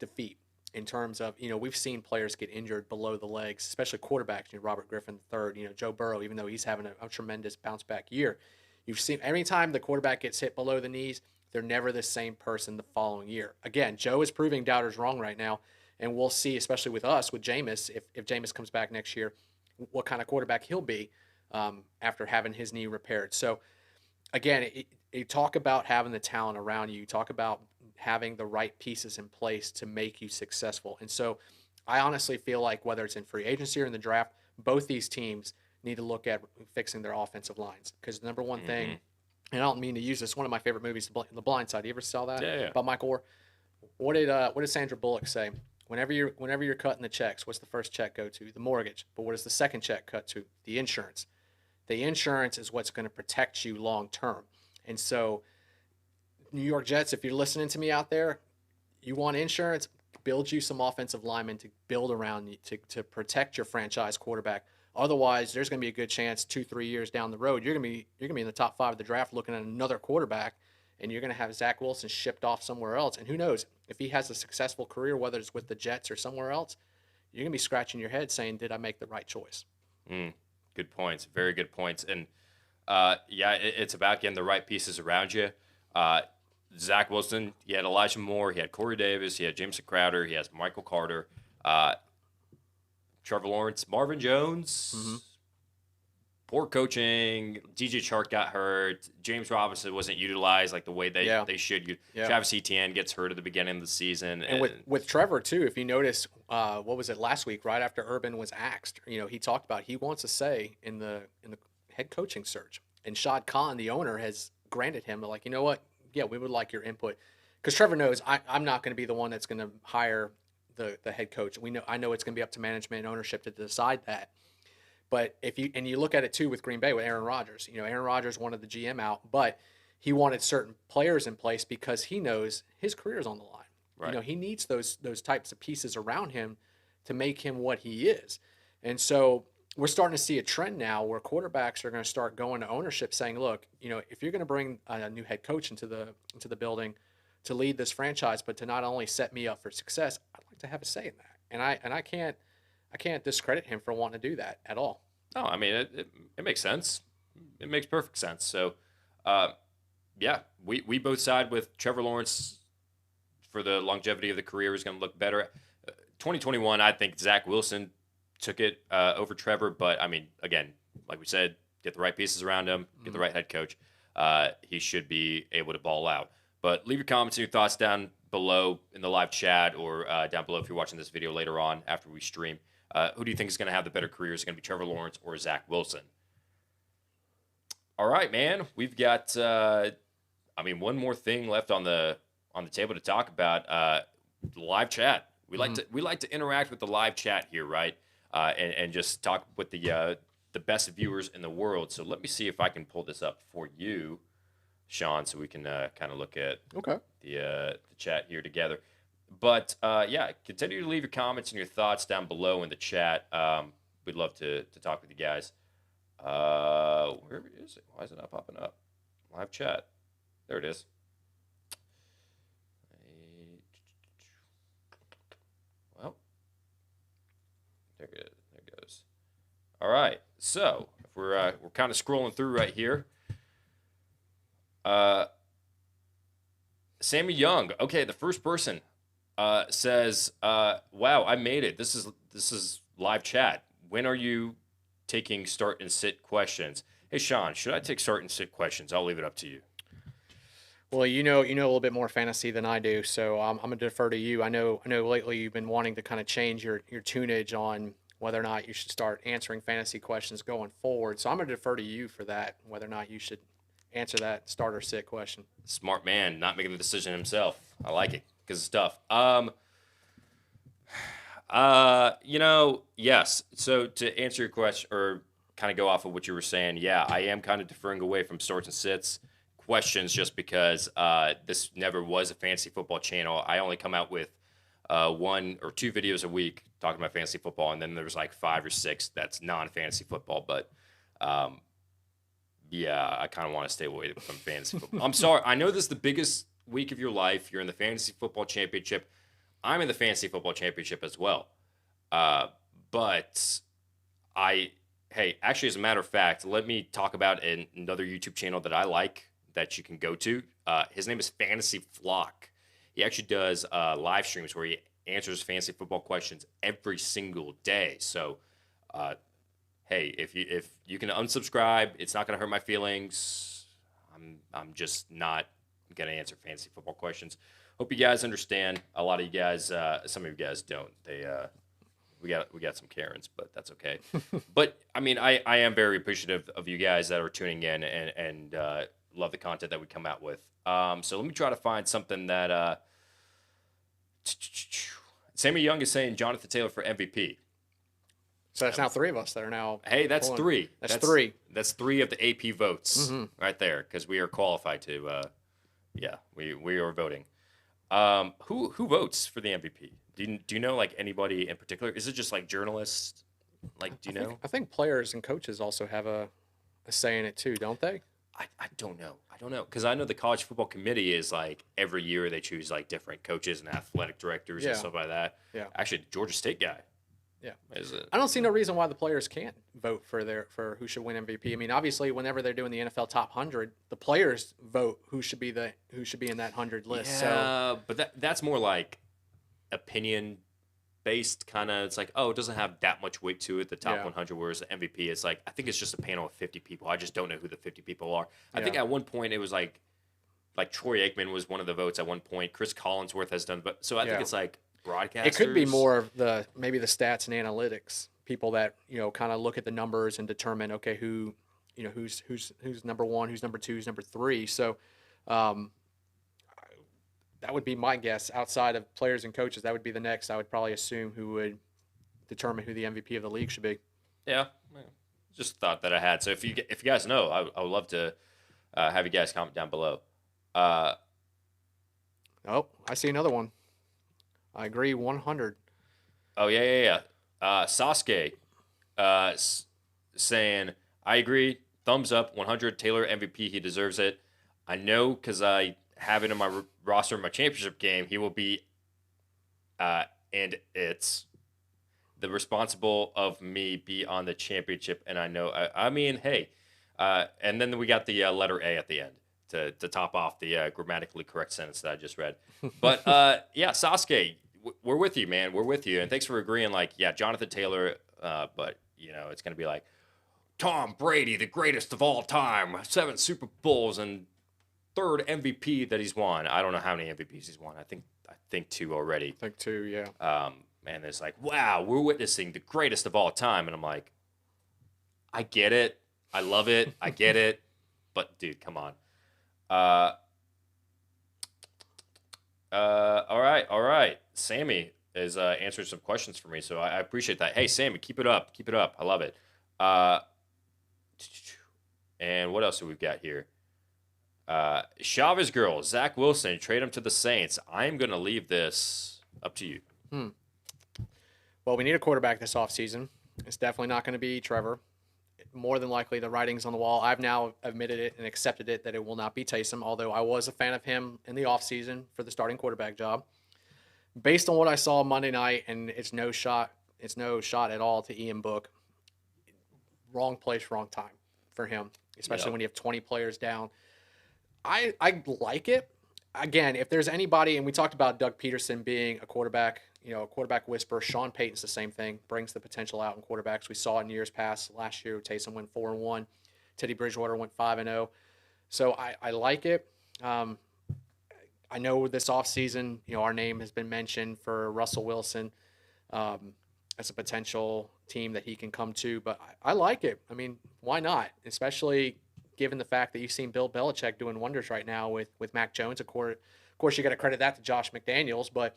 [SPEAKER 2] defeat. In terms of, we've seen players get injured below the legs, especially quarterbacks. Robert Griffin III, Joe Burrow, even though he's having a tremendous bounce back year. You've seen every time the quarterback gets hit below the knees, they're never the same person the following year. Again, Joe is proving doubters wrong right now, and we'll see, especially with us, with Jameis, if Jameis comes back next year, what kind of quarterback he'll be after having his knee repaired. So, again, you talk about having the talent around you. You talk about having the right pieces in place to make you successful. And so I honestly feel like whether it's in free agency or in the draft, both these teams need to look at fixing their offensive lines. Because the number one thing, and I don't mean to use this, one of my favorite movies, The Blind Side. You ever saw that?
[SPEAKER 1] Yeah.
[SPEAKER 2] About Michael Orr? What did Sandra Bullock say? Whenever you're cutting the checks, what's the first check go to? The mortgage. But what does the second check cut to? The insurance. The insurance is what's going to protect you long term. And so, New York Jets, if you're listening to me out there, you want insurance, build you some offensive linemen to build around you to protect your franchise quarterback. Otherwise, there's going to be a good chance 2-3 years down the road you're going to be in the top 5 of the draft looking at another quarterback, and you're going to have Zach Wilson shipped off somewhere else. And who knows, if he has a successful career, whether it's with the Jets or somewhere else, you're going to be scratching your head saying, did I make the right choice?
[SPEAKER 1] Good points. Very good points. And it's about getting the right pieces around you. Zach Wilson, he had Elijah Moore, he had Corey Davis, he had Jameson Crowder, he has Michael Carter, Trevor Lawrence, Marvin Jones. Poor coaching. DJ Chark got hurt. James Robinson wasn't utilized like the way they should. Travis Etienne gets hurt at the beginning of the season.
[SPEAKER 2] And with Trevor too, if you notice, what was it last week? Right after Urban was axed, he talked about he wants a say in the head coaching search. And Shaun Khan, the owner, has granted him like, you know what? Yeah, we would like your input, because Trevor knows I'm not going to be the one that's going to hire the head coach. I know it's going to be up to management and ownership to decide that. But if you look at it too with Green Bay with Aaron Rodgers, Aaron Rodgers wanted the GM out, but he wanted certain players in place because he knows his career is on the line.
[SPEAKER 1] Right.
[SPEAKER 2] He needs those types of pieces around him to make him what he is. And so we're starting to see a trend now where quarterbacks are going to start going to ownership saying, look, if you're going to bring a new head coach into the building to lead this franchise, but to not only set me up for success, I'd like to have a say in that. And I can't discredit him for wanting to do that at all.
[SPEAKER 1] No, I mean, it makes sense. It makes perfect sense. So, we both side with Trevor Lawrence for the longevity of the career is going to look better. 2021, I think Zach Wilson took it over Trevor. But, I mean, again, like we said, get the right pieces around him, get the right head coach. He should be able to ball out. But leave your comments and your thoughts down below in the live chat or down below if you're watching this video later on after we stream. Who do you think is going to have the better career? Is it going to be Trevor Lawrence or Zach Wilson? All right, man. We've got, one more thing left on the table to talk about. Live chat. We like to interact with the live chat here, right? And just talk with the best viewers in the world. So let me see if I can pull this up for you, Shaun, so we can kind of look at the chat here together. But continue to leave your comments and your thoughts down below in the chat. We'd love to talk with you guys. Where is it? Why is it not popping up? Live chat. There it is. Well, there it goes. All right. So if we're kind of scrolling through right here. Sammy Young. Okay, the first person says, "Wow, I made it. This is live chat. When are you taking start and sit questions?" Hey, Shaun, should I take start and sit questions? I'll leave it up to you.
[SPEAKER 2] Well, you know a little bit more fantasy than I do, so I'm gonna defer to you. I know lately you've been wanting to kind of change your tunage on whether or not you should start answering fantasy questions going forward. So I'm gonna defer to you for that, whether or not you should answer that start or sit question.
[SPEAKER 1] Smart man, not making the decision himself. I like it because it's tough. Yes. So to answer your question or kind of go off of what you were saying, yeah, I am kind of deferring away from starts and sits questions just because this never was a fantasy football channel. I only come out with 1 or 2 videos a week talking about fantasy football, and then there's like 5 or 6 that's non-fantasy football. But I kind of want to stay away from fantasy football. I'm sorry. I know this is the biggest week of your life. You're in the fantasy football championship. I'm in the fantasy football championship as well. But actually, as a matter of fact, let me talk about another YouTube channel that I like that you can go to. His name is Fantasy Flock. He actually does live streams where he answers fantasy football questions every single day. So, hey, if you can unsubscribe, it's not going to hurt my feelings. I'm just not going to answer fantasy football questions. Hope you guys understand. A lot of you guys, some of you guys don't. We got some Karens, but that's okay. But I mean, I am very appreciative of you guys that are tuning in and love the content that we come out with. So let me try to find something that Sammy Young is saying Jonathan Taylor for MVP.
[SPEAKER 2] So that's now 3 of us that are now.
[SPEAKER 1] Hey, that's
[SPEAKER 2] pulling.
[SPEAKER 1] 3.
[SPEAKER 2] That's 3.
[SPEAKER 1] That's 3 of the AP votes right there because we are qualified to. We are voting. Who votes for the MVP? Do you know like anybody in particular? Is it just like journalists? Like, do you know?
[SPEAKER 2] I think players and coaches also have a say in it too, don't they?
[SPEAKER 1] I don't know. Because I know the college football committee is like every year they choose like different coaches and athletic directors and stuff like that.
[SPEAKER 2] Yeah.
[SPEAKER 1] Actually, the Georgia State guy.
[SPEAKER 2] Yeah.
[SPEAKER 1] Is it?
[SPEAKER 2] I don't see no reason why the players can't vote for who should win MVP. I mean, obviously, whenever they're doing the NFL top 100, the players vote who should be in that 100 list.
[SPEAKER 1] Yeah, but that's more like opinion based kind of. It's like, oh, it doesn't have that much weight to it, the top 100, whereas the MVP is like, I think it's just a panel of 50 people. I just don't know who the 50 people are. I think at one point it was like Troy Aikman was one of the votes at one point. Chris Collinsworth has done, but so I think it's like broadcasters.
[SPEAKER 2] It could be more of maybe the stats and analytics people that kind of look at the numbers and determine who's number 1, who's number 2, who's number 3. So that would be my guess. Outside of players and coaches, that would be the next. I would probably assume who would determine who the MVP of the league should be.
[SPEAKER 1] Yeah, just a thought that I had. So if you guys know, I would love to have you guys comment down below.
[SPEAKER 2] I see another one. I agree 100.
[SPEAKER 1] Oh, yeah. Sasuke saying, I agree, thumbs up, 100, Taylor MVP, he deserves it. I know because I have it in my roster in my championship game, he will be, and it's the responsible of me be on the championship, and I know, I mean, hey, and then we got the letter A at the end to top off the grammatically correct sentence that I just read. But, Sasuke, we're with you, man. We're with you. And thanks for agreeing, Jonathan Taylor, but, it's going to be like Tom Brady, the greatest of all time, 7 Super Bowls and 3rd MVP that he's won. I don't know how many MVPs he's won. I think 2 already.
[SPEAKER 2] I think 2, yeah.
[SPEAKER 1] And it's like, wow, we're witnessing the greatest of all time. And I'm like, I get it. I love it. I get it. But dude, come on. Uh, all right. Sammy is answering some questions for me, so I appreciate that. Hey, Sammy, keep it up. Keep it up. I love it. Uh, and what else do we've got here? Chavez girl, Zach Wilson, trade him to the Saints. I'm going to leave this up to you.
[SPEAKER 2] Well, we need a quarterback this offseason. It's definitely not going to be Trevor. More than likely, the writing's on the wall. I've now admitted it and accepted it that it will not be Taysom, although I was a fan of him in the offseason for the starting quarterback job. Based on what I saw Monday night, and it's no shot at all to Ian Book. Wrong place, wrong time for him, especially when you have 20 players down. I like it. Again, if there's anybody, and we talked about Doug Peterson being a quarterback, a quarterback whisperer. Sean Payton's the same thing, brings the potential out in quarterbacks. We saw it in years past. Last year, Taysom went 4-1. Teddy Bridgewater went 5-0. So I like it. I know this offseason, our name has been mentioned for Russell Wilson as a potential team that he can come to, but I like it. I mean, why not? Especially given the fact that you've seen Bill Belichick doing wonders right now with Mac Jones. Of course, you got to credit that to Josh McDaniels, but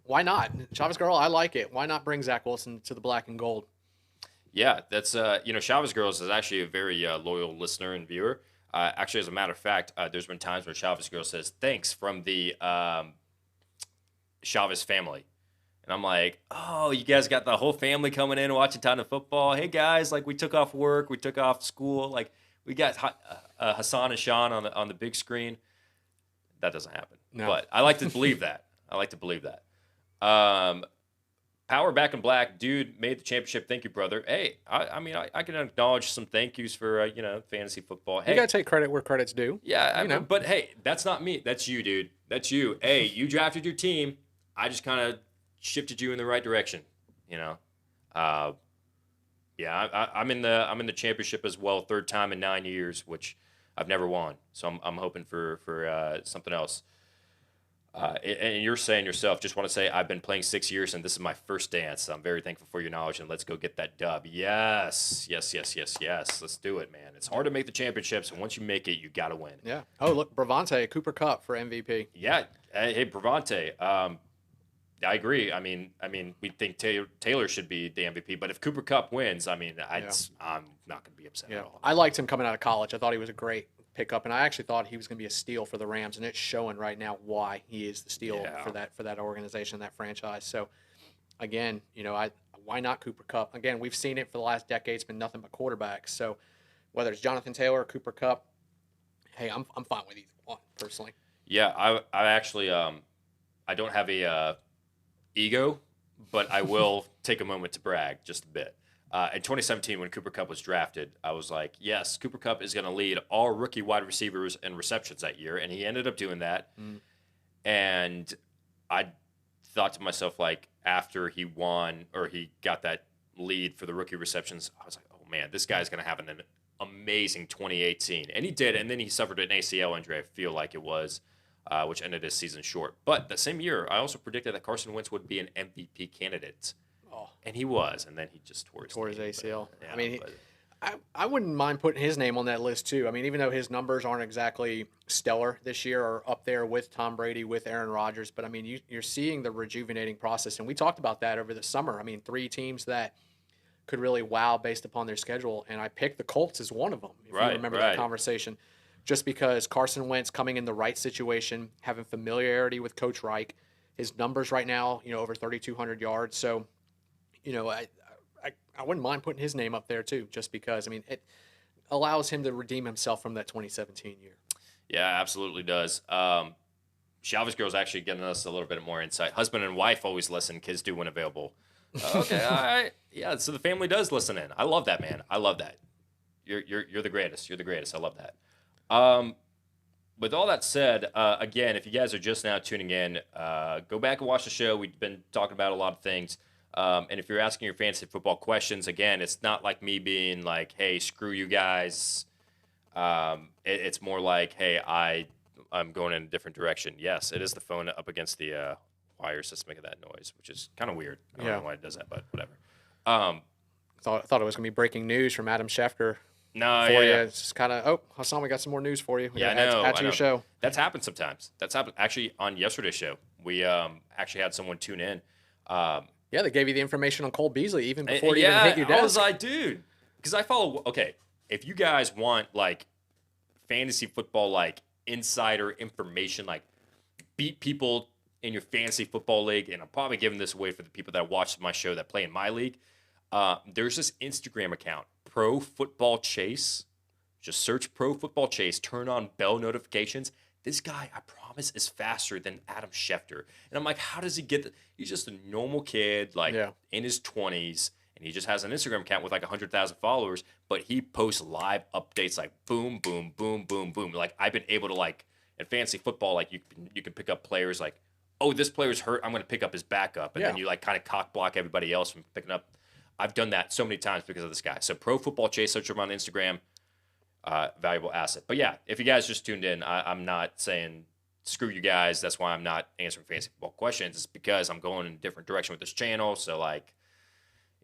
[SPEAKER 2] why not? Chavez Girl, I like it. Why not bring Zach Wilson to the black and gold?
[SPEAKER 1] Yeah, that's Chavez Girls is actually a very loyal listener and viewer. Actually, as a matter of fact, there's been times where Chavez Girl says thanks from the Chavez family, and I'm like, oh, you guys got the whole family coming in watching Time2Football. Hey guys, like we took off work, we took off school, like we got Hassan and Shaun on the big screen. That doesn't happen, but I like to believe that. Power Back in Black, dude, made the championship. Thank you, brother. Hey, I can acknowledge some thank yous for fantasy football. Hey,
[SPEAKER 2] you gotta take credit where credit's due.
[SPEAKER 1] Yeah, but hey, that's not me. That's you, dude. That's you. Hey, you drafted your team. I just kind of shifted you in the right direction. I'm in the championship as well, third time in 9 years, which I've never won. So I'm hoping for something else. And you're saying yourself, just want to say I've been playing 6 years and this is my first dance. I'm very thankful for your knowledge and let's go get that dub. Yes. Let's do it, man. It's hard to make the championships, and once you make it, you got to win.
[SPEAKER 2] Yeah. Oh, look, Bravante, Cooper Kupp for MVP.
[SPEAKER 1] Yeah. Hey, Bravante. I agree. I mean, we think Taylor should be the MVP, but if Cooper Kupp wins, I'm not going to be upset at all.
[SPEAKER 2] I liked him coming out of college. I thought he was a great pickup, and I actually thought he was going to be a steal for the Rams, and it's showing right now why he is the steal for that organization, that franchise. So, again, why not Cooper Kupp? Again, we've seen it for the last decade. It's been nothing but quarterbacks. So, whether it's Jonathan Taylor or Cooper Kupp, hey, I'm fine with either one personally.
[SPEAKER 1] Yeah, I actually I don't have a ego, but I will take a moment to brag just a bit. In 2017, when Cooper Kupp was drafted, I was like, yes, Cooper Kupp is going to lead all rookie wide receivers in receptions that year, and he ended up doing that. And I thought to myself, like, after he won or he got that lead for the rookie receptions, I was like, oh, man, this guy's going to have an amazing 2018. And he did, and then he suffered an ACL injury, I feel like it was, which ended his season short. But the same year, I also predicted that Carson Wentz would be an MVP candidate. And he was, and then he just tore his
[SPEAKER 2] ACL. I wouldn't mind putting his name on that list too. I mean, even though his numbers aren't exactly stellar this year or up there with Tom Brady, with Aaron Rodgers, but I mean, you're seeing the rejuvenating process, and we talked about that over the summer. I mean, 3 teams that could really wow based upon their schedule, and I picked the Colts as one of them. If you remember that conversation, just because Carson Wentz coming in the right situation, having familiarity with Coach Reich, his numbers right now, over 3,200 yards, so. I wouldn't mind putting his name up there too, just because, I mean, it allows him to redeem himself from that 2017 year.
[SPEAKER 1] Yeah, absolutely does. Chavez Girl's actually getting us a little bit more insight. Husband and wife always listen. Kids do when available. Okay, all right. Yeah, so the family does listen in. I love that, man. I love that. You're the greatest. You're the greatest. I love that. With all that said, again, if you guys are just now tuning in, go back and watch the show. We've been talking about a lot of things. And if you're asking your fantasy football questions, again, it's not like me being like, hey, screw you guys. It's more like, hey, I'm going in a different direction. Yes, it is the phone up against the wires that's making that noise, which is kind of weird. I don't know why it does that, but whatever.
[SPEAKER 2] Thought it was going to be breaking news from Adam Schefter
[SPEAKER 1] No,
[SPEAKER 2] for you.
[SPEAKER 1] yeah.
[SPEAKER 2] It's just kind of, oh, Hassan, we got some more news for you. We
[SPEAKER 1] Yeah, I
[SPEAKER 2] gotta
[SPEAKER 1] know.
[SPEAKER 2] add to your show.
[SPEAKER 1] That's happened sometimes. That's happened actually on yesterday's show. We actually had someone tune in.
[SPEAKER 2] Yeah, they gave you the information on Cole Beasley even before it even hit your desk.
[SPEAKER 1] I was like, dude, because I follow. Okay, if you guys want like fantasy football, like insider information, like beat people in your fantasy football league, and I'm probably giving this away for the people that watch my show that play in my league. There's this Instagram account, Pro Football Chase. Just search Pro Football Chase, turn on bell notifications. This guy, I promise, is faster than Adam Schefter. And I'm like, how does he get that? He's just a normal kid, like in his 20s, and he just has an Instagram account with like 100,000 followers, but he posts live updates like boom, boom, boom, boom, boom. Like I've been able to like, in fantasy football, like you can pick up players like, oh, this player's hurt, I'm going to pick up his backup. And then you like kind of cock block everybody else from picking up. I've done that so many times because of this guy. So Pro Football Chase, search him on Instagram. Valuable asset. But yeah, if you guys just tuned in, I'm not saying screw you guys. That's why I'm not answering fantasy football questions. It's because I'm going in a different direction with this channel. So like,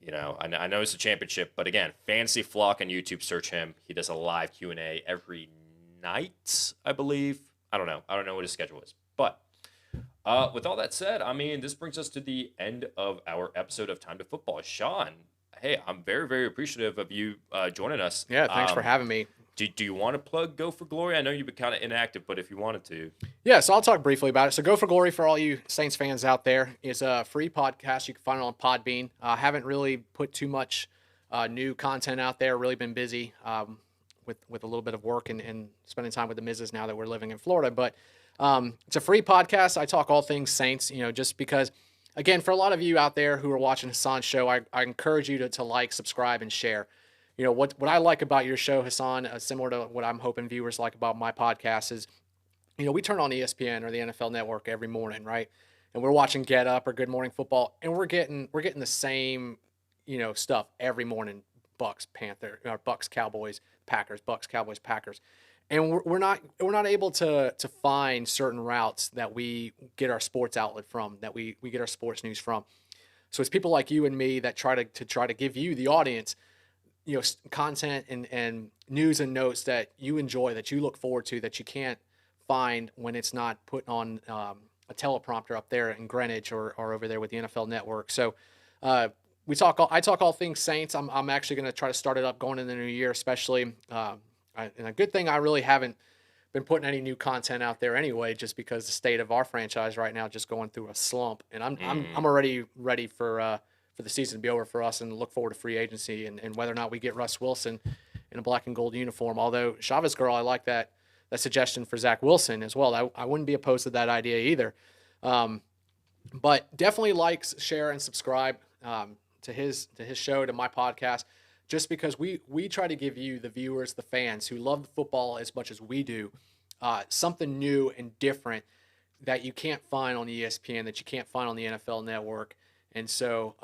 [SPEAKER 1] you know, I know it's a championship, but again, Fantasy Flock on YouTube, search him. He does a live Q&A every night, I believe. I don't know what his schedule is. But with all that said, I mean, this brings us to the end of our episode of Time to Football. Shaun, hey, I'm very, very appreciative of you joining us.
[SPEAKER 2] Yeah, thanks for having me.
[SPEAKER 1] Do you want to plug Go for Glory? I know you've been kind of inactive, but if you wanted to.
[SPEAKER 2] Yeah, so I'll talk briefly about it. So Go for Glory, for all you Saints fans out there, is a free podcast. You can find it on Podbean. Haven't really put too much new content out there. Really been busy with a little bit of work and spending time with the missus now that we're living in Florida. But it's a free podcast. I talk all things Saints, you know, just because, again, for a lot of you out there who are watching Hassan's show, I encourage you to like, subscribe, and share. You know, what I like about your show, Hassan, similar to what I'm hoping viewers like about my podcast is, you know, we turn on ESPN or the NFL Network every morning, right? And we're watching Get Up or Good Morning Football, and we're getting the same, you know, stuff every morning. Bucks, Cowboys, Packers, Bucks, Cowboys, Packers. And we're not able to find certain routes that we get our sports outlet from, that we get our sports news from. So it's people like you and me that try to give you, the audience, you know, content and news and notes that you enjoy, that you look forward to, that you can't find when it's not put on a teleprompter up there in Greenwich or over there with the NFL Network. So I talk all things Saints. I'm actually going to try to start it up going into the new year, especially. And a good thing I really haven't been putting any new content out there anyway, just because the state of our franchise right now just going through a slump, and I'm already ready for the season to be over for us and look forward to free agency and whether or not we get Russ Wilson in a black and gold uniform. Although Chavez girl, I like that suggestion for Zach Wilson as well. I wouldn't be opposed to that idea either. But definitely like, share, and subscribe to his show, to my podcast, just because we try to give you, the viewers, the fans who love football as much as we do, something new and different that you can't find on ESPN, that you can't find on the NFL Network. And so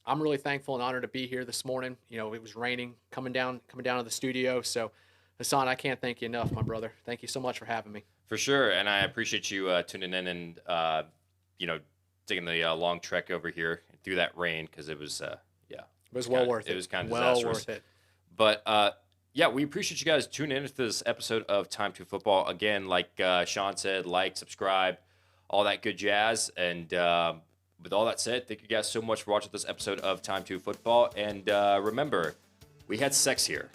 [SPEAKER 2] I'm really thankful and honored to be here this morning. You know, it was raining coming down to the studio. So Hassan, I can't thank you enough, my brother. Thank you so much for having me.
[SPEAKER 1] For sure, and I appreciate you tuning in and you know, taking the long trek over here through that rain, because it was
[SPEAKER 2] it was well worth it.
[SPEAKER 1] It was kind of
[SPEAKER 2] well
[SPEAKER 1] disastrous.
[SPEAKER 2] worth it.
[SPEAKER 1] But yeah, we appreciate you guys tuning in to this episode of Time to Football. Again, like Shaun said, like, subscribe, all that good jazz. And with all that said, thank you guys so much for watching this episode of Time to Football. And remember, we had sex here.